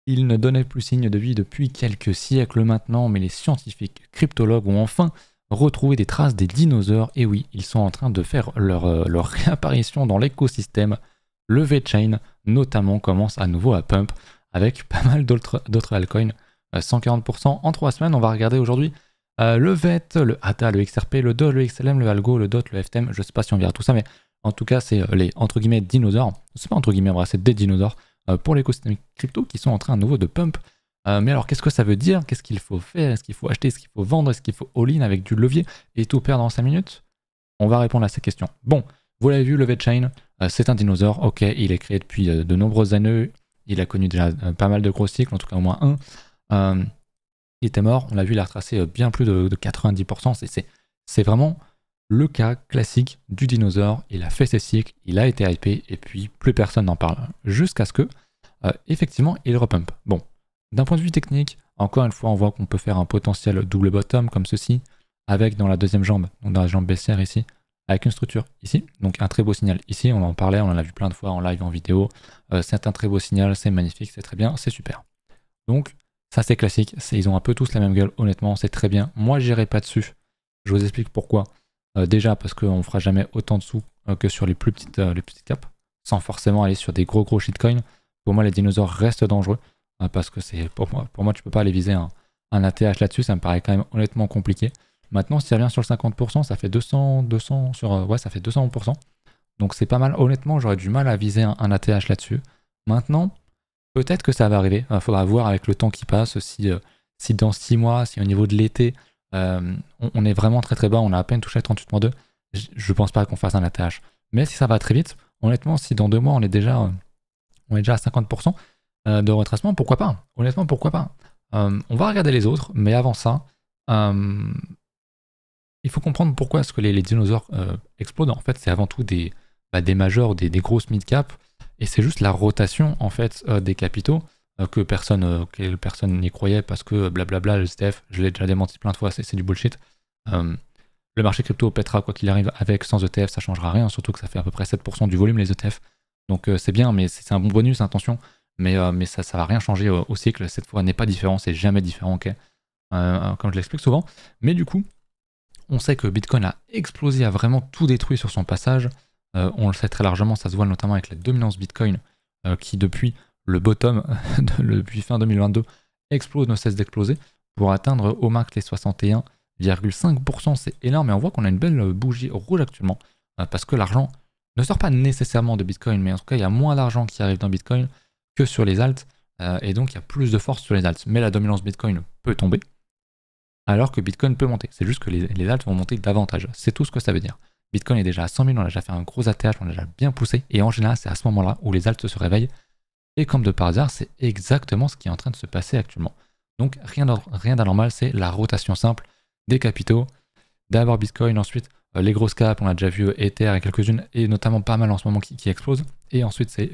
Il ne donnait plus signe de vie depuis quelques siècles maintenant, mais les scientifiques cryptologues ont enfin retrouvé des traces des dinosaures. Et oui, ils sont en train de faire leur réapparition dans l'écosystème. Le VeChain, notamment, commence à nouveau à pump avec pas mal d'autres altcoins. 140% en 3 semaines. On va regarder aujourd'hui le VET, le ADA, le XRP, le DOL, le XLM, le Algo, le DOT, le FTM. Je ne sais pas si on verra tout ça, mais en tout cas, c'est les entre guillemets dinosaures. C'est pas entre guillemets, en vrai, c'est des dinosaures pour l'écosystème crypto qui sont en train à nouveau de pump. Mais alors, qu'est-ce que ça veut dire? Qu'est-ce qu'il faut faire? Est-ce qu'il faut acheter? Est-ce qu'il faut vendre? Est-ce qu'il faut all-in avec du levier et tout perdre en 5 minutes? On va répondre à ces questions. Bon, vous l'avez vu, le VeChain, c'est un dinosaure. Ok, il est créé depuis de nombreuses années. Il a connu déjà pas mal de gros cycles, en tout cas au moins un. Il était mort, on l'a vu, il a retracé bien plus de 90%. C'est vraiment le cas classique du dinosaure. Il a fait ses cycles, il a été hypé, et puis plus personne n'en parle. Jusqu'à ce que, effectivement, il repump. Bon, d'un point de vue technique, encore une fois, on voit qu'on peut faire un potentiel double bottom comme ceci, avec dans la deuxième jambe, donc dans la jambe baissière ici, avec une structure ici, donc un très beau signal ici, on en parlait, on en a vu plein de fois en live, en vidéo. C'est un très beau signal, c'est magnifique, c'est très bien, c'est super. Donc, ça c'est classique, ils ont un peu tous la même gueule, honnêtement, c'est très bien. Moi, j'irai pas dessus. Je vous explique pourquoi. Déjà parce qu'on fera jamais autant de sous que sur les plus petites caps, sans forcément aller sur des gros shitcoins. Pour moi, les dinosaures restent dangereux, parce que c'est pour moi, tu peux pas aller viser un ATH là-dessus, ça me paraît quand même honnêtement compliqué. Maintenant, si ça revient sur le 50%, ça fait 200 sur ouais, ça fait 200%. Donc c'est pas mal. Honnêtement, j'aurais du mal à viser un ATH là-dessus. Maintenant, peut-être que ça va arriver. Il faudra voir avec le temps qui passe si dans 6 mois, si au niveau de l'été, on est vraiment très bas, on a à peine touché 38.2, je pense pas qu'on fasse un ATH. Mais si ça va très vite, honnêtement, si dans 2 mois on est déjà à 50% de retracement, pourquoi pas? Honnêtement, pourquoi pas? On va regarder les autres, mais avant ça, il faut comprendre pourquoi est-ce que les dinosaures explosent. En fait, c'est avant tout des majors, des grosses mid-cap, et c'est juste la rotation en fait des capitaux que personne n'y croyait parce que blablabla, le STF, je l'ai déjà démenti plein de fois, c'est du bullshit. Le marché crypto pètera quoi qu'il arrive, avec, sans ETF, ça changera rien, surtout que ça fait à peu près 7% du volume les ETF. Donc c'est bien, mais c'est un bon bonus, attention, mais ça va rien changer au cycle, cette fois n'est pas différent, c'est jamais différent, ok, comme je l'explique souvent. Mais du coup, on sait que Bitcoin a explosé, a vraiment tout détruit sur son passage. On le sait très largement, ça se voit notamment avec la dominance Bitcoin qui depuis le bottom, depuis fin 2022, explose, ne cesse d'exploser pour atteindre au max les 61,5%. C'est énorme et on voit qu'on a une belle bougie rouge actuellement parce que l'argent ne sort pas nécessairement de Bitcoin, mais en tout cas il y a moins d'argent qui arrive dans Bitcoin que sur les alts et donc il y a plus de force sur les alts. Mais la dominance Bitcoin peut tomber alors que Bitcoin peut monter. C'est juste que les alts vont monter davantage. C'est tout ce que ça veut dire. Bitcoin est déjà à 100 000, on a déjà fait un gros ATH, on a déjà bien poussé, et en général, c'est à ce moment-là où les alts se réveillent. Et comme de par hasard, c'est exactement ce qui est en train de se passer actuellement. Donc rien d'anormal, c'est la rotation simple des capitaux. D'abord Bitcoin, ensuite les grosses caps, on a déjà vu Ether et quelques-unes, et notamment pas mal en ce moment qui explosent. Et ensuite, c'est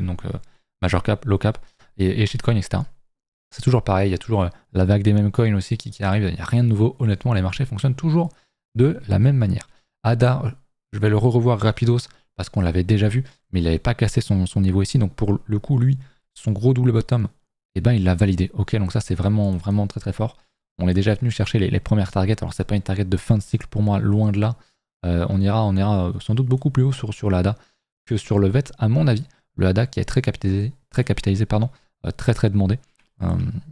donc major cap, low cap, et shitcoin, etc. C'est toujours pareil, il y a toujours la vague des mêmes coins aussi qui arrive, il n'y a rien de nouveau. Honnêtement, les marchés fonctionnent toujours de la même manière. ADA, je vais le revoir rapidos parce qu'on l'avait déjà vu, mais il n'avait pas cassé son niveau ici. Donc pour le coup, lui, son gros double bottom, eh ben, il l'a validé. Ok, donc ça c'est vraiment très fort. On est déjà venu chercher les premières targets. Alors c'est pas une target de fin de cycle pour moi, loin de là. On ira sans doute beaucoup plus haut sur le ADA que sur le VET, à mon avis. Le ADA qui est très capitalisé, très demandé.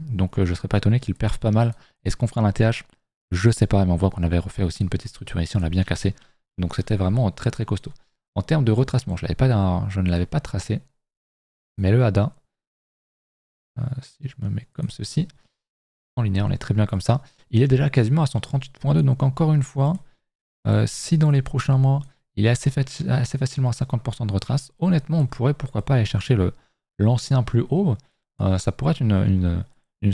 Donc je ne serais pas étonné qu'il perf pas mal. Est-ce qu'on fera un ATH? Je sais pas, mais on voit qu'on avait refait aussi une petite structure ici, on l'a bien cassé. Donc c'était vraiment très costaud. En termes de retracement, je ne l'avais pas tracé, mais le ADA, si je me mets comme ceci, en linéaire, on est très bien comme ça, il est déjà quasiment à 138.2, donc encore une fois, si dans les prochains mois, il est assez facilement à 50% de retrace, honnêtement, on pourrait pourquoi pas aller chercher l'ancien plus haut. Ça pourrait être une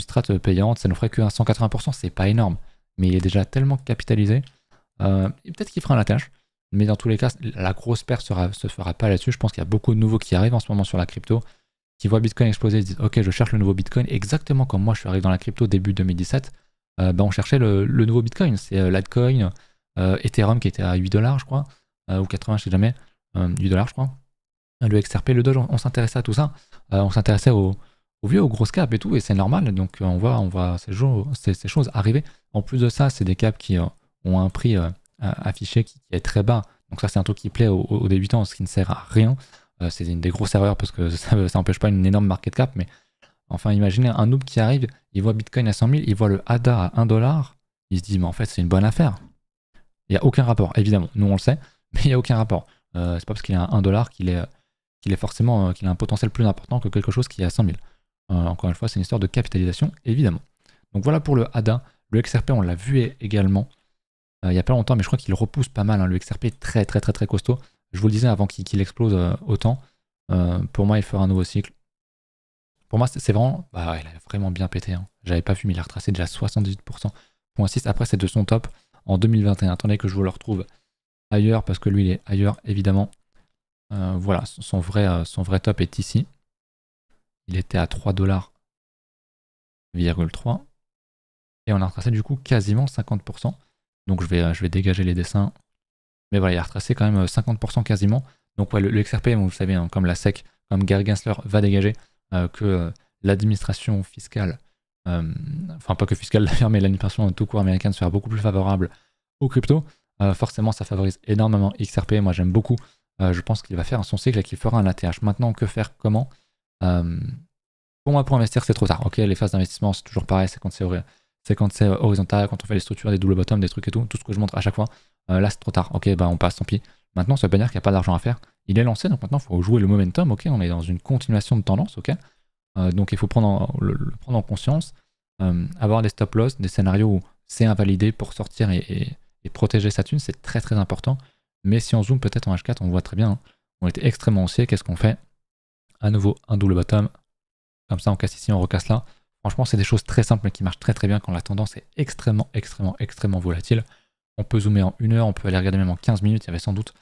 strat payante, ça nous ferait que 180%, c'est pas énorme, mais il est déjà tellement capitalisé. Peut-être qu'il fera un ATH, mais dans tous les cas, la grosse perte se fera pas là-dessus. Je pense qu'il y a beaucoup de nouveaux qui arrivent en ce moment sur la crypto, qui voient Bitcoin exploser, ils se disent ok, je cherche le nouveau Bitcoin, exactement comme moi je suis arrivé dans la crypto début 2017, on cherchait le nouveau Bitcoin, c'est Litecoin, Ethereum qui était à 8$, je crois, ou 80, je sais jamais, 8$, je crois, le XRP, le Doge, on s'intéressait à tout ça, on s'intéressait aux au vieux, aux grosses caps et tout, et c'est normal, donc on voit ces choses arriver. En plus de ça, c'est des caps qui ont un prix affiché qui est très bas, donc ça c'est un truc qui plaît aux débutants, ce qui ne sert à rien. C'est une des grosses erreurs parce que ça n'empêche pas une énorme market cap, mais enfin imaginez un noob qui arrive, il voit Bitcoin à 100 000, il voit le ADA à 1 dollar, il se dit mais en fait c'est une bonne affaire. Il n'y a aucun rapport, évidemment, nous on le sait, mais il n'y a aucun rapport. C'est pas parce qu'il est à 1 dollar qu'il est forcément qu'il a un potentiel plus important que quelque chose qui est à 100 000. Encore une fois, c'est une histoire de capitalisation, évidemment. Donc voilà pour le ADA. Le XRP, on l'a vu également il n'y a pas longtemps, mais je crois qu'il repousse pas mal. Hein. Le XRP est très très très très costaud. Je vous le disais avant qu'il explose autant. Pour moi, il fera un nouveau cycle. Pour moi, c'est vraiment... Bah, il a vraiment bien pété. Hein. J'avais pas vu, mais il a retracé déjà 78%. Après, c'est de son top en 2021. Attendez que je vous le retrouve ailleurs, parce que lui, il est ailleurs, évidemment. Voilà, son vrai top est ici. Il était à 3,3$. Et on a retracé du coup quasiment 50%. Donc je vais dégager les dessins. Mais voilà, il a retracé quand même 50% quasiment. Donc ouais, le XRP, vous savez, hein, comme la SEC, comme Gary Gensler va dégager, que l'administration fiscale, enfin pas que fiscale d'ailleurs, mais l'administration tout court américaine sera beaucoup plus favorable aux cryptos. Forcément, ça favorise énormément XRP. Moi, j'aime beaucoup. Je pense qu'il va faire son cycle et qu'il fera un ATH. Maintenant, que faire, comment Pour moi, pour investir, c'est trop tard. Ok, les phases d'investissement, c'est toujours pareil, c'est quand c'est horizontal, quand on fait les structures, des double bottom, des trucs et tout ce que je montre à chaque fois. Là, c'est trop tard. Ok, bah on passe, tant pis. Maintenant, ça veut pas dire qu'il n'y a pas d'argent à faire. Il est lancé, donc maintenant, il faut jouer le momentum. Ok, on est dans une continuation de tendance. Ok, donc il faut le prendre en conscience. Avoir des stop loss, des scénarios où c'est invalidé pour sortir et protéger sa thune, c'est très très important. Mais si on zoome peut-être en H4, on voit très bien. Hein, on était extrêmement haussier. Qu'est-ce qu'on fait? À nouveau, un double bottom. Comme ça, on casse ici, on recasse là. Franchement, c'est des choses très simples mais qui marchent très très bien quand la tendance est extrêmement volatile. On peut zoomer en 1 heure, on peut aller regarder même en 15 minutes. Il y avait sans doute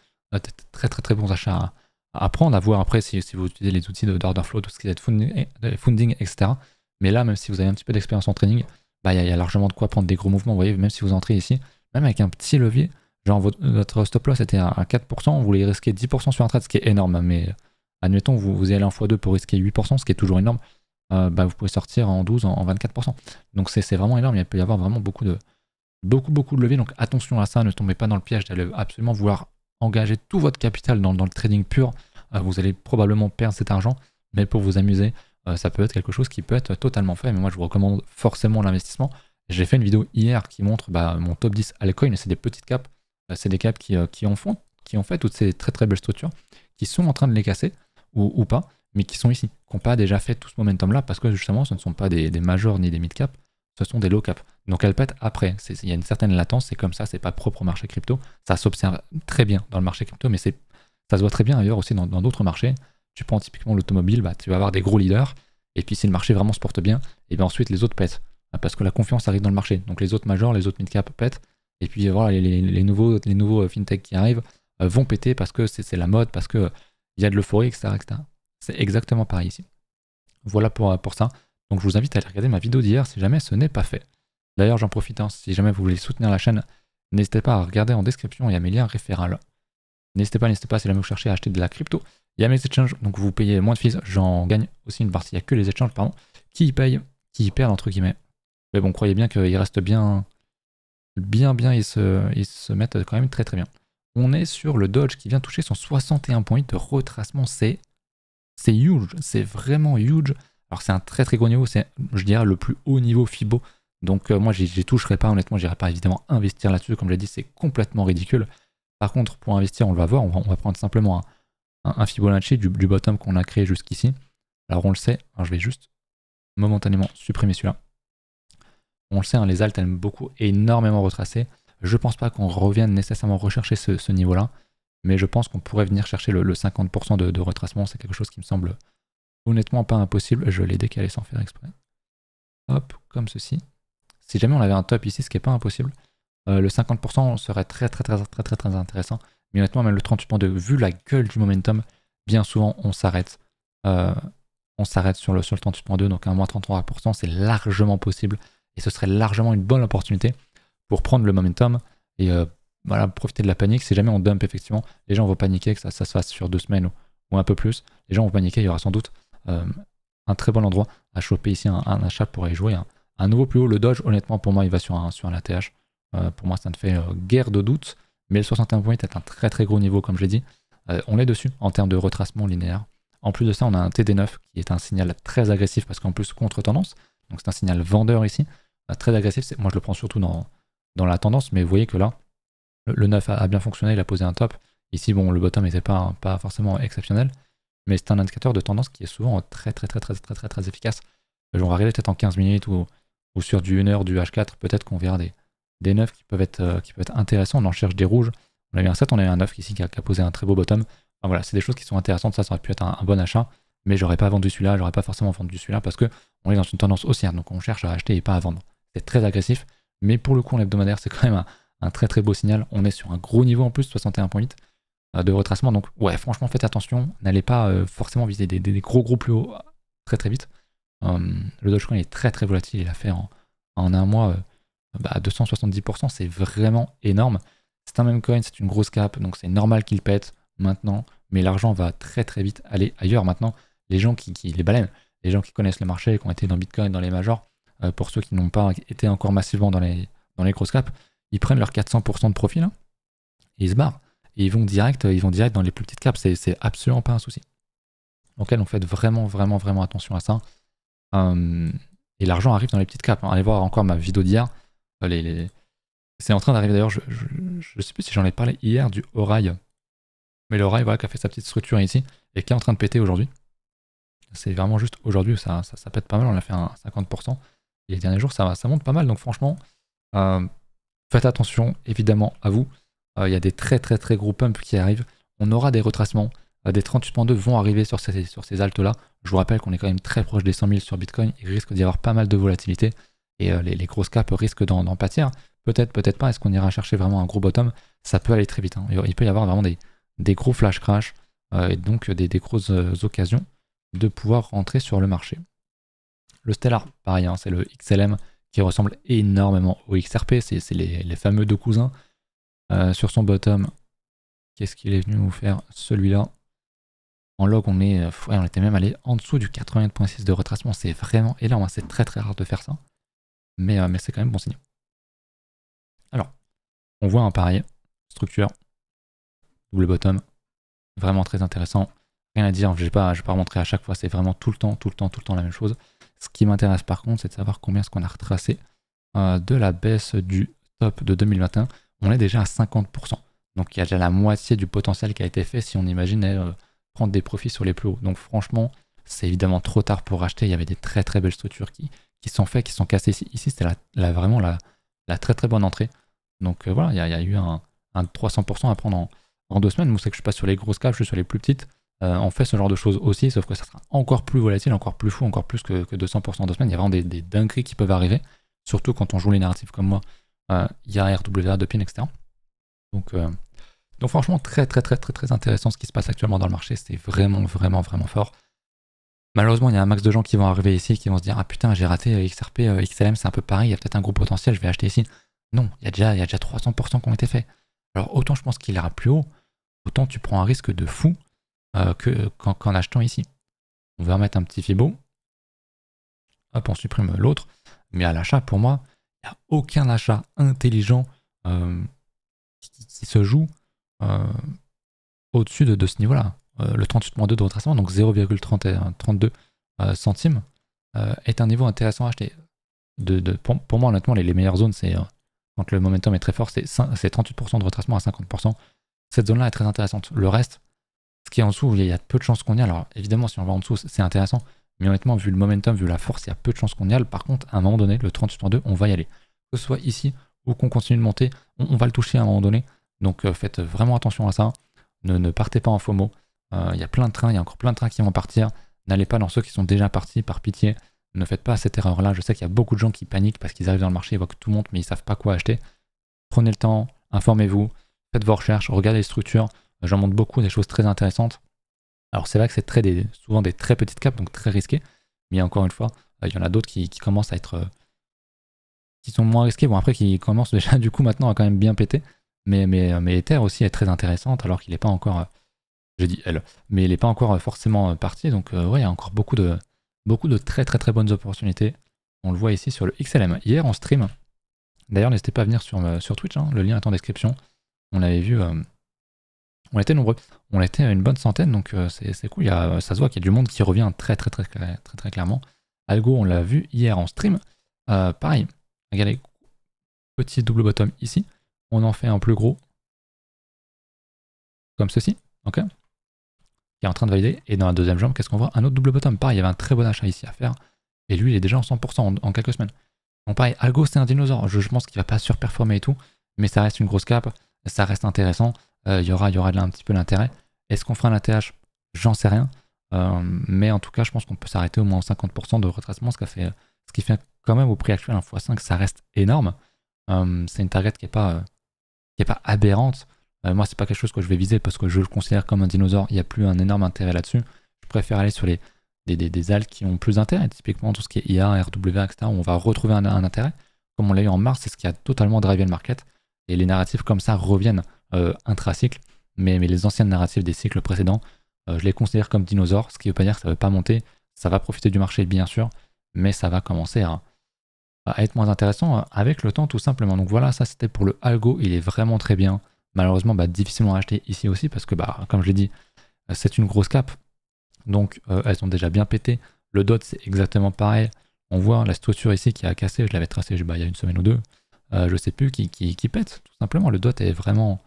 très très très bons achats à prendre, à voir après si vous utilisez les outils d'order flow, tout ce qui est funding, etc. Mais là, même si vous avez un petit peu d'expérience en trading, bah, il y a largement de quoi prendre des gros mouvements. Vous voyez, même si vous entrez ici, même avec un petit levier, genre votre stop loss était à 4%, vous voulez risquer 10% sur un trade, ce qui est énorme. Mais admettons, vous y allez en x2 pour risquer 8%, ce qui est toujours énorme. Bah, vous pouvez sortir en 12, en 24%. Donc c'est vraiment énorme, il peut y avoir vraiment beaucoup de leviers, donc attention à ça, ne tombez pas dans le piège d'aller absolument vouloir engager tout votre capital dans le trading pur. Vous allez probablement perdre cet argent, mais pour vous amuser, ça peut être quelque chose qui peut être totalement fait, mais moi je vous recommande forcément l'investissement. J'ai fait une vidéo hier qui montre mon top 10 altcoins, c'est des petites caps, c'est des caps qui ont fait toutes ces très très belles structures, qui sont en train de les casser, ou pas, mais qui sont ici, qui n'ont pas déjà fait tout ce momentum-là, parce que justement, ce ne sont pas des majors ni des mid-cap, ce sont des low-cap. Donc elles pètent après. Il y a une certaine latence, c'est comme ça, c'est pas propre au marché crypto. Ça s'observe très bien dans le marché crypto, mais ça se voit très bien ailleurs aussi dans d'autres marchés. Tu prends typiquement l'automobile, bah, tu vas avoir des gros leaders, et puis si le marché vraiment se porte bien, et bien ensuite les autres pètent, parce que la confiance arrive dans le marché. Donc les autres majors, les autres mid-cap pètent, et puis voilà, les nouveaux fintech qui arrivent vont péter parce que c'est la mode, parce qu'il y a de l'euphorie, etc. C'est exactement pareil ici. Voilà pour ça. Donc je vous invite à aller regarder ma vidéo d'hier si jamais ce n'est pas fait. D'ailleurs, j'en profite, hein, si jamais vous voulez soutenir la chaîne, n'hésitez pas à regarder en description, il y a mes liens référents. N'hésitez pas si jamais vous cherchez à acheter de la crypto. Il y a mes exchanges, donc vous payez moins de fees, j'en gagne aussi une partie. Il n'y a que les exchanges, pardon, qui y payent, qui y perdent, entre guillemets. Mais bon, croyez bien qu'ils restent bien, ils se mettent quand même très très bien. On est sur le Dodge qui vient toucher son 61 points de retracement, c'est huge, c'est vraiment huge. Alors c'est un très très gros niveau, c'est je dirais le plus haut niveau Fibo. Donc moi j'y toucherai pas, honnêtement, j'irai pas évidemment investir là-dessus, comme je l'ai dit, c'est complètement ridicule. Par contre, pour investir, on le va voir, on va prendre simplement un Fibonacci du bottom qu'on a créé jusqu'ici. Alors on le sait, alors je vais juste momentanément supprimer celui-là. On le sait, hein, les alts aiment beaucoup, énormément retracé. Je pense pas qu'on revienne nécessairement rechercher ce niveau-là, mais je pense qu'on pourrait venir chercher le 50% de retracement. C'est quelque chose qui me semble honnêtement pas impossible. Je l'ai décalé sans faire exprès. Hop, comme ceci. Si jamais on avait un top ici, ce qui n'est pas impossible, le 50% serait très intéressant. Mais honnêtement, même le 38.2, vu la gueule du momentum, bien souvent on s'arrête. On s'arrête sur le 38.2, donc un moins 33%, c'est largement possible. Et ce serait largement une bonne opportunité pour prendre le momentum et voilà, profiter de la panique. Si jamais on dump, effectivement, les gens vont paniquer, que ça se fasse sur 2 semaines ou un peu plus. Les gens vont paniquer, il y aura sans doute un très bon endroit à choper ici un achat pour y jouer. Un nouveau plus haut, le Doge, honnêtement, pour moi, il va sur un ATH. Pour moi, ça ne fait guère de doute. Mais le 61.8 est un très très gros niveau, comme je l'ai dit. On est dessus en termes de retracement linéaire. En plus de ça, on a un TD9 qui est un signal très agressif parce qu'en plus, contre-tendance. Donc c'est un signal vendeur ici. Très agressif. Moi, je le prends surtout dans la tendance. Mais vous voyez que là, le 9 a bien fonctionné. Il a posé un top. Ici, bon, le bottom n'était pas forcément exceptionnel. Mais c'est un indicateur de tendance qui est souvent très efficace. On va regarder peut-être en 15 minutes ou sur du 1 heure, du H4, peut-être qu'on verra des 9 qui peuvent être intéressants. On en cherche des rouges. On a eu un 7, on a eu un 9 ici qui a posé un très beau bottom. Enfin, voilà, c'est des choses qui sont intéressantes. Ça aurait pu être un bon achat, mais j'aurais pas vendu celui-là, j'aurais pas forcément vendu celui-là parce que on est dans une tendance haussière, donc on cherche à acheter et pas à vendre. C'est très agressif, mais pour le coup, en hebdomadaire, c'est quand même un très très beau signal. On est sur un gros niveau en plus, 61.8 de retracement. Donc ouais, franchement, faites attention. N'allez pas forcément viser des gros plus hauts très très vite. Le Dogecoin est très très volatile. Il a fait en un mois 270%. C'est vraiment énorme. C'est un même coin, c'est une grosse cap, donc c'est normal qu'il pète maintenant. Mais l'argent va très très vite aller ailleurs maintenant. Les gens les baleines, les gens qui connaissent le marché, qui ont été dans Bitcoin, dans les majors, pour ceux qui n'ont pas été encore massivement dans les grosses caps, ils prennent leurs 400% de profit là, et ils se barrent. Et ils vont direct dans les plus petites caps, c'est absolument pas un souci. Donc on fait vraiment attention à ça. Et l'argent arrive dans les petites caps. Allez voir encore ma vidéo d'hier. C'est en train d'arriver d'ailleurs, je sais plus si j'en ai parlé hier du Orail. Mais le Orail, voilà, qui a fait sa petite structure ici et qui est en train de péter aujourd'hui. C'est vraiment juste aujourd'hui, ça pète pas mal, on a fait un 50%. Et les derniers jours, ça monte pas mal. Donc franchement, faites attention évidemment à vous. Il y a des très gros pumps qui arrivent. On aura des retracements. Des 38.2 vont arriver sur ces altes-là. Je vous rappelle qu'on est quand même très proche des 100 000 sur Bitcoin. Il risque d'y avoir pas mal de volatilité. Et les grosses caps risquent d'en pâtir. Peut-être pas. Est-ce qu'on ira chercher vraiment un gros bottom? Ça peut aller très vite. Il peut y avoir vraiment des gros flash crash. Et donc des grosses occasions de pouvoir rentrer sur le marché. Le Stellar, pareil, c'est le XLM qui ressemble énormément au XRP. C'est les fameux deux cousins. Sur son bottom, qu'est-ce qu'il est venu nous faire? Celui-là. En log, on était même allé en dessous du 80.6 de retracement. C'est vraiment énorme. C'est très rare de faire ça. Mais c'est quand même bon signe. Alors, on voit un pareil. Structure. Double bottom. Vraiment très intéressant. Rien à dire. Je vais pas remontrer à chaque fois. C'est vraiment tout le temps la même chose. Ce qui m'intéresse par contre, c'est de savoir combien est-ce qu'on a retracé de la baisse du top de 2021. On est déjà à 50%. Donc il y a déjà la moitié du potentiel qui a été fait si on imaginait prendre des profits sur les plus hauts. Donc franchement, c'est évidemment trop tard pour racheter. Il y avait des très belles structures qui sont faites, qui sont cassées ici. Ici, c'était vraiment la très bonne entrée. Donc voilà, il y a eu un 300% à prendre en 2 semaines. Moi, c'est que je suis pas sur les grosses caps, je suis sur les plus petites. On fait ce genre de choses aussi, sauf que ça sera encore plus volatile, encore plus fou, encore plus que 200% en 2 semaines. Il y a vraiment des dingueries qui peuvent arriver, surtout quand on joue les narratifs comme moi. Il y a RWA de pin, etc. Donc franchement, très intéressant ce qui se passe actuellement dans le marché. C'est vraiment fort. Malheureusement, il y a un max de gens qui vont arriver ici, qui vont se dire « Ah putain, j'ai raté XRP, XLM, c'est un peu pareil, il y a peut-être un gros potentiel, je vais acheter ici. » Non, il y a déjà 300% qui ont été faits. Alors autant je pense qu'il ira plus haut, autant tu prends un risque de fou qu'en achetant ici. On va remettre un petit Fibo. Hop, on supprime l'autre. Mais à l'achat, pour moi, il n'y a aucun achat intelligent qui se joue au-dessus de ce niveau-là. Le 38.2 de retracement, donc 0,32 centimes, est un niveau intéressant à acheter. Pour moi, honnêtement, les meilleures zones, c'est quand le momentum est très fort, c'est 38% de retracement à 50%. Cette zone-là est très intéressante. Le reste, ce qui est en dessous, il y a peu de chances qu'on y aille. Alors évidemment, si on va en dessous, c'est intéressant. Mais honnêtement, vu le momentum, vu la force, il y a peu de chances qu'on y aille. Par contre, à un moment donné, le 38.2, on va y aller. Que ce soit ici ou qu'on continue de monter, on va le toucher à un moment donné. Donc faites vraiment attention à ça. Ne partez pas en FOMO. Il y a plein de trains, il y a encore plein de trains qui vont partir. N'allez pas dans ceux qui sont déjà partis, par pitié. Ne faites pas cette erreur-là. Je sais qu'il y a beaucoup de gens qui paniquent parce qu'ils arrivent dans le marché, ils voient que tout monte, mais ils ne savent pas quoi acheter. Prenez le temps, informez-vous, faites vos recherches, regardez les structures. J'en montre beaucoup, des choses très intéressantes. Alors c'est vrai que c'est souvent des très petites caps, donc très risquées. Mais encore une fois, il y en a d'autres qui commencent à être... qui sont moins risqués. Bon, après, qui commencent déjà du coup maintenant à quand même bien péter. Mais Ether aussi est très intéressante alors qu'il n'est pas encore... j'ai dit elle, mais il n'est pas encore forcément parti. Donc ouais, il y a encore beaucoup de Beaucoup de très très très bonnes opportunités. On le voit ici sur le XLM. Hier en stream, d'ailleurs n'hésitez pas à venir sur Twitch, hein, le lien est en description. On avait vu, on était nombreux, on était à une bonne centaine, donc c'est cool. Ça se voit qu'il y a du monde qui revient très très très très très, très clairement. Algo, on l'a vu hier en stream. Pareil, regardez, petit double bottom ici. On en fait un plus gros, comme ceci, ok, qui est en train de valider. Et dans la deuxième jambe, qu'est-ce qu'on voit? Un autre double bottom. Pareil, il y avait un très bon achat ici à faire. Et lui, il est déjà en 100% en quelques semaines. Donc pareil, Algo, c'est un dinosaure. Je pense qu'il va pas surperformer et tout, mais ça reste une grosse cap, ça reste intéressant. Il y aura là un petit peu d'intérêt. Est-ce qu'on fera un ATH? J'en sais rien. Mais en tout cas, je pense qu'on peut s'arrêter au moins en 50% de retracement, ce qui fait quand même au prix actuel, 1 x 5, ça reste énorme. C'est une target qui est pas aberrante. Moi, c'est pas quelque chose que je vais viser parce que je le considère comme un dinosaure. Il n'y a plus un énorme intérêt là-dessus. Je préfère aller sur des alts qui ont plus d'intérêt, typiquement tout ce qui est IA, RWA, etc., où on va retrouver un intérêt. Comme on l'a eu en mars, c'est ce qui a totalement drivé le market. Et les narratifs comme ça reviennent intracycle, mais les anciennes narratives des cycles précédents, je les considère comme dinosaures, ce qui ne veut pas dire que ça ne veut pas monter. Ça va profiter du marché, bien sûr, mais ça va commencer à être moins intéressant avec le temps, tout simplement. Donc voilà, ça c'était pour le algo, il est vraiment très bien. Malheureusement, difficilement à acheter ici aussi, parce que, comme je l'ai dit, c'est une grosse cap. Donc elles sont déjà bien pétées. Le DOT, c'est exactement pareil. On voit la structure ici qui a cassé, je l'avais tracé il y a une semaine ou deux, je sais plus, qui pète, tout simplement. Le DOT est vraiment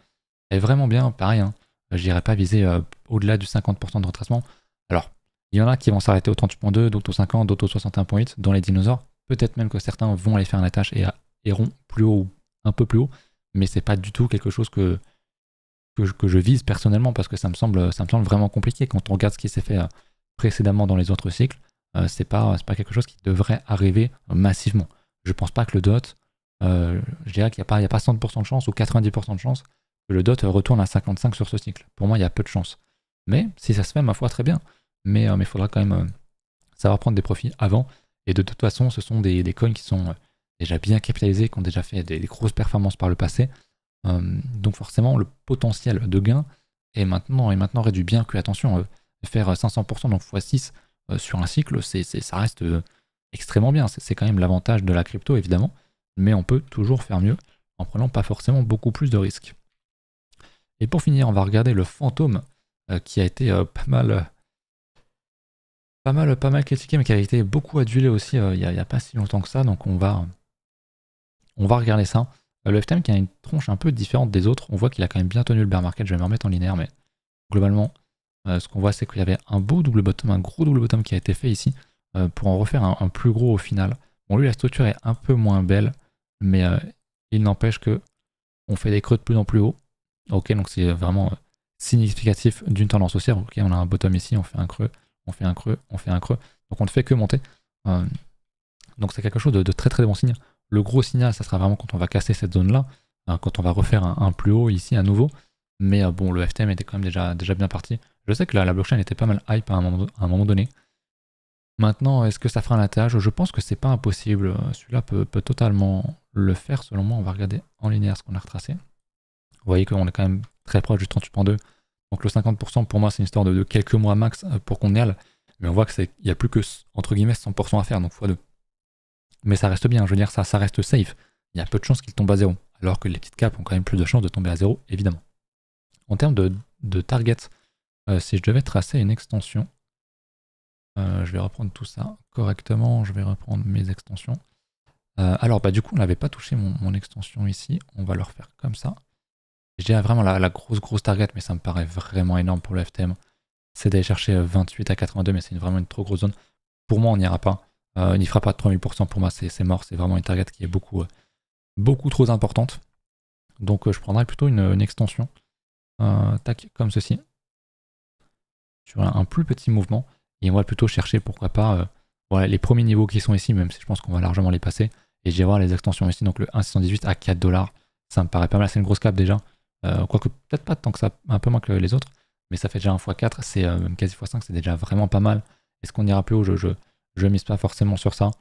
bien, pareil. Hein. Je n'irais pas viser au-delà du 50% de retracement. Alors, il y en a qui vont s'arrêter au 38.2, d'autres au 50, d'autres au 61.8 dans les dinosaures. Peut-être même que certains vont aller faire un attache et iront plus haut ou un peu plus haut, mais c'est pas du tout quelque chose que je vise personnellement parce que ça me semble vraiment compliqué quand on regarde ce qui s'est fait précédemment dans les autres cycles. C'est pas quelque chose qui devrait arriver massivement. Je pense pas que le DOT, je dirais qu'il n'y a pas 100% de chance ou 90% de chance que le DOT retourne à 55 sur ce cycle. Pour moi, il y a peu de chance. Mais si ça se fait, ma foi, très bien. Mais il faudra quand même savoir prendre des profits avant. Et de toute façon, ce sont des coins qui sont déjà bien capitalisés, qui ont déjà fait des grosses performances par le passé. Donc forcément, le potentiel de gain est maintenant réduit. Bien que, attention, faire 500%, donc x6 sur un cycle, ça reste extrêmement bien. C'est quand même l'avantage de la crypto, évidemment. Mais on peut toujours faire mieux en prenant pas forcément beaucoup plus de risques. Et pour finir, on va regarder le fantôme qui a été pas mal critiqué, mais qui a été beaucoup adulé aussi il n'y a pas si longtemps que ça. Donc on va regarder ça. Le FTM qui a une tronche un peu différente des autres, on voit qu'il a quand même bien tenu le bear market. Je vais me remettre en linéaire, mais globalement, ce qu'on voit, c'est qu'il y avait un beau double bottom, un gros double bottom qui a été fait ici pour en refaire un plus gros au final. Bon, lui, la structure est un peu moins belle, mais il n'empêche que on fait des creux de plus en plus haut. Ok, donc c'est vraiment significatif d'une tendance haussière. Ok, on a un bottom ici, on fait un creux, on fait un creux, on fait un creux. Donc on ne fait que monter. Donc c'est quelque chose de très très bon signe. Le gros signal, ça sera vraiment quand on va casser cette zone-là, quand on va refaire un plus haut ici à nouveau. Mais bon, le FTM était quand même déjà bien parti. Je sais que la blockchain était pas mal hype à un moment donné. Maintenant, est-ce que ça fera un ATH? Je pense que c'est pas impossible. Celui-là peut totalement le faire, selon moi. On va regarder en linéaire ce qu'on a retracé. Vous voyez qu'on est quand même très proche du 38.2. Donc le 50% pour moi, c'est une histoire de quelques mois max pour qu'on y aille. Mais on voit qu'il n'y a plus que, entre guillemets, 100% à faire, donc x2. Mais ça reste bien, je veux dire, ça reste safe. Il y a peu de chances qu'il tombe à zéro. Alors que les petites caps ont quand même plus de chances de tomber à zéro, évidemment. En termes de target, si je devais tracer une extension, je vais reprendre tout ça correctement, je vais reprendre mes extensions. Alors du coup on n'avait pas touché mon extension ici, on va le refaire comme ça. Je dirais vraiment la grosse target, mais ça me paraît vraiment énorme pour le FTM. C'est d'aller chercher 28 à 82, mais c'est vraiment une trop grosse zone. Pour moi on n'ira pas, il n'y fera pas de 3000%, pour moi c'est mort, c'est vraiment une target qui est beaucoup trop importante. Donc je prendrais plutôt une extension, tac, comme ceci, sur un plus petit mouvement. Et on va plutôt chercher, pourquoi pas, voilà, les premiers niveaux qui sont ici, même si je pense qu'on va largement les passer. Et j'irai voir les extensions ici, donc le 1,618 à 4$, ça me paraît pas mal, c'est une grosse cap déjà. Quoique peut-être pas tant que ça, un peu moins que les autres, mais ça fait déjà un x4, c'est même quasi x5, c'est déjà vraiment pas mal. Est-ce qu'on ira plus haut? Je mise pas forcément sur ça.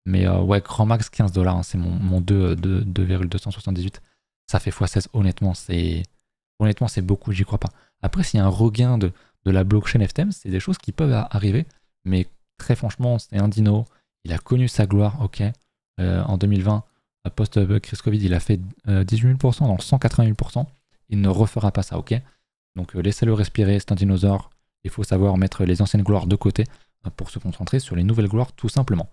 Mais ouais, grand max 15$, hein, c'est mon 2,278. Ça fait x16, honnêtement, c'est beaucoup, j'y crois pas. Après, s'il y a un regain de la blockchain FTM, c'est des choses qui peuvent arriver, mais très franchement, c'est un dino. Il a connu sa gloire, ok. En 2020, post-crise Covid, il a fait 18 000%, dans 180 000%. Il ne refera pas ça, ok. Donc laissez-le respirer, c'est un dinosaure. Il faut savoir mettre les anciennes gloires de côté pour se concentrer sur les nouvelles gloires, tout simplement.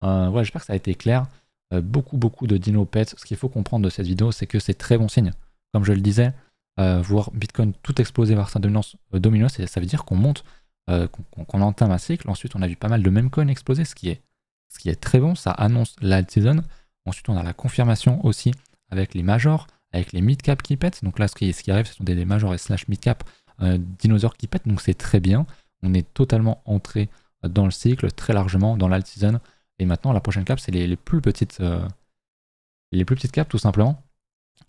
Voilà, j'espère que ça a été clair. Beaucoup de dino pets. Ce qu'il faut comprendre de cette vidéo, c'est que c'est très bon signe. Comme je le disais, voir Bitcoin tout exploser vers sa dominance domino, ça veut dire qu'on monte, qu'on entame un cycle. Ensuite, on a vu pas mal de meme coins exploser, ce qui est très bon. Ça annonce l'alt season. Ensuite, on a la confirmation aussi avec les majors, avec les mid-cap qui pètent. Donc là, ce qui arrive, ce sont des majors et slash mid-cap dinosaures qui pètent. Donc c'est très bien. On est totalement entré dans le cycle, très largement dans l'alt season. Et maintenant, la prochaine cap, c'est les plus petites caps, tout simplement.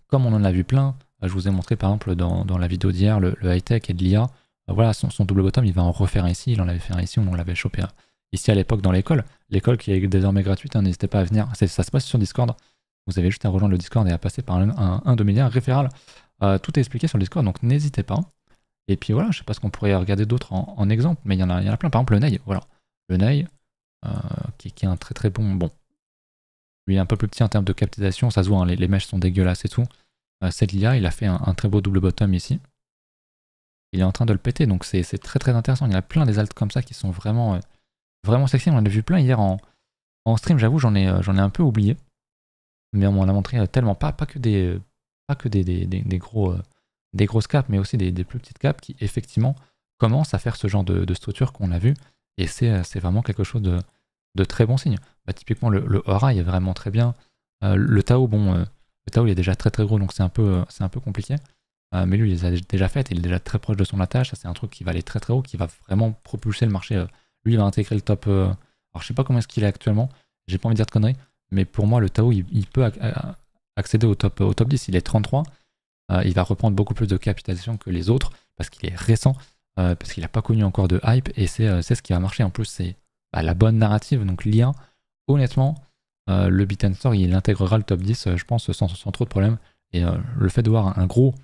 Comme on en a vu plein, je vous ai montré par exemple dans la vidéo d'hier, le high-tech et de l'IA. Voilà, son double bottom, il va en refaire un ici. Il en avait fait un ici, on l'avait chopé ici à l'époque dans l'école. L'école qui est désormais gratuite, hein, n'hésitez pas à venir. Ça se passe sur Discord. Vous avez juste à rejoindre le Discord et à passer par un de mes liens référal. Tout est expliqué sur le Discord, donc n'hésitez pas. Et puis voilà, je sais pas ce qu'on pourrait regarder d'autres en exemple, mais il y en a plein. Par exemple, le Ney, voilà. Le Ney, qui est un très bon. Lui est un peu plus petit en termes de capitalisation, ça se voit, hein, les mèches sont dégueulasses et tout. Cette LIA, il a fait un très beau double bottom ici. Il est en train de le péter, donc c'est très intéressant. Il y a plein des alts comme ça qui sont vraiment sexy. On en a vu plein hier en stream, j'avoue, j'en ai un peu oublié. Mais on m'en a montré tellement, pas que des grosses caps, mais aussi des plus petites caps qui effectivement commencent à faire ce genre de structure qu'on a vu. Et c'est vraiment quelque chose de très bon signe. Bah, typiquement, le Aura, il est vraiment très bien. Le Tao, le Tao, il est déjà très gros, donc c'est un peu compliqué. Mais lui, il les a déjà faites, il est déjà très proche de son attache. Ça, c'est un truc qui va aller très haut, qui va vraiment propulser le marché. Lui, il va intégrer le top. Alors, je sais pas comment est-ce qu'il est actuellement. J'ai pas envie de dire de conneries. Mais pour moi, le Tao, il peut accéder au top 10. Il est 33. Il va reprendre beaucoup plus de capitalisation que les autres parce qu'il est récent, parce qu'il n'a pas connu encore de hype. Et c'est ce qui va marcher. En plus, c'est la bonne narrative. Donc, l'IA, honnêtement, le Bit&Store, il intégrera le top 10, je pense, sans trop de problèmes. Et le fait de voir un gros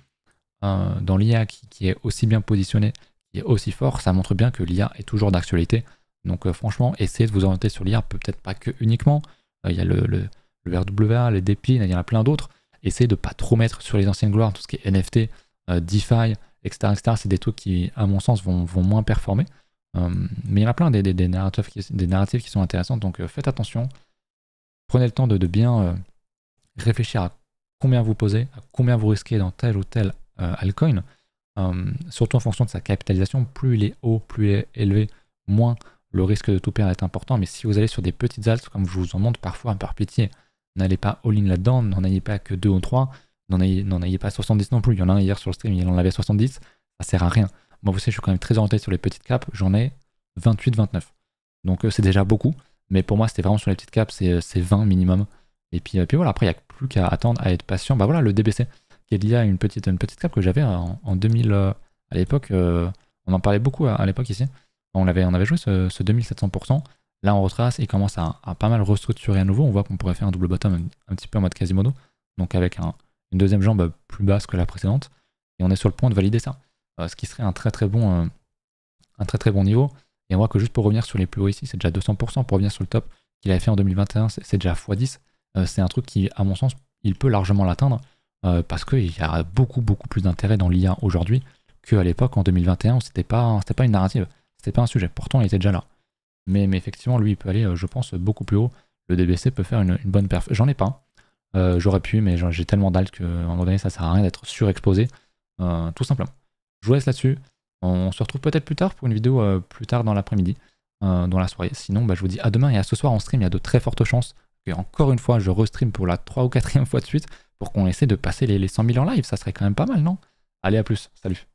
dans l'IA qui est aussi bien positionné, qui est aussi fort, ça montre bien que l'IA est toujours d'actualité. Donc franchement, essayez de vous orienter sur l'IA, peut-être pas que uniquement. Il y a le RWA, les DePi, il y en a plein d'autres. Essayez de pas trop mettre sur les anciennes gloires, tout ce qui est NFT, DeFi, etc. C'est des trucs qui, à mon sens, vont moins performer. Mais il y en a plein des narratives qui sont intéressantes, donc faites attention. Prenez le temps de bien réfléchir à combien vous posez, à combien vous risquez dans tel ou tel altcoin. Surtout en fonction de sa capitalisation, plus il est haut, plus il est élevé, moins le risque de tout perdre est important. Mais si vous allez sur des petites alts, comme je vous en montre parfois, par pitié, n'allez pas all-in là-dedans, n'en ayez pas que 2 ou 3, n'en ayez pas 70 non plus. Il y en a un hier sur le stream, il en avait 70, ça sert à rien. Moi, vous savez, je suis quand même très orienté sur les petites caps, j'en ai 28, 29. Donc c'est déjà beaucoup, mais pour moi, c'était vraiment sur les petites caps, c'est 20 minimum. Et puis voilà, après, il n'y a plus qu'à attendre, à être patient. Bah voilà, le DBC, qui est lié à une petite cap que j'avais en 2000, à l'époque, on en parlait beaucoup à l'époque ici. On avait joué ce 2700%. Là, on retrace et commence à pas mal restructurer à nouveau. On voit qu'on pourrait faire un double bottom un petit peu en mode Quasimodo, donc avec une deuxième jambe plus basse que la précédente. Et on est sur le point de valider ça, ce qui serait un très bon niveau. Et on voit que juste pour revenir sur les plus hauts ici, c'est déjà 200%. Pour revenir sur le top qu'il avait fait en 2021, c'est déjà x10. C'est un truc qui, à mon sens, il peut largement l'atteindre parce qu'il y a beaucoup plus d'intérêt dans l'IA aujourd'hui qu'à l'époque en 2021 où c'était pas une narrative, c'était pas un sujet. Pourtant, il était déjà là. Mais effectivement, lui, il peut aller, je pense, beaucoup plus haut. Le DBC peut faire une bonne perf. J'en ai pas. J'aurais pu, mais j'ai tellement d'alt qu'à un moment donné, ça sert à rien d'être surexposé. Tout simplement. Je vous laisse là-dessus. On se retrouve peut-être plus tard pour une vidéo plus tard dans l'après-midi, dans la soirée. Sinon, je vous dis à demain et à ce soir en stream. Il y a de très fortes chances que, encore une fois, je restream pour la 3e ou 4e fois de suite pour qu'on essaie de passer les 100 000 en live. Ça serait quand même pas mal, non? Allez, à plus. Salut.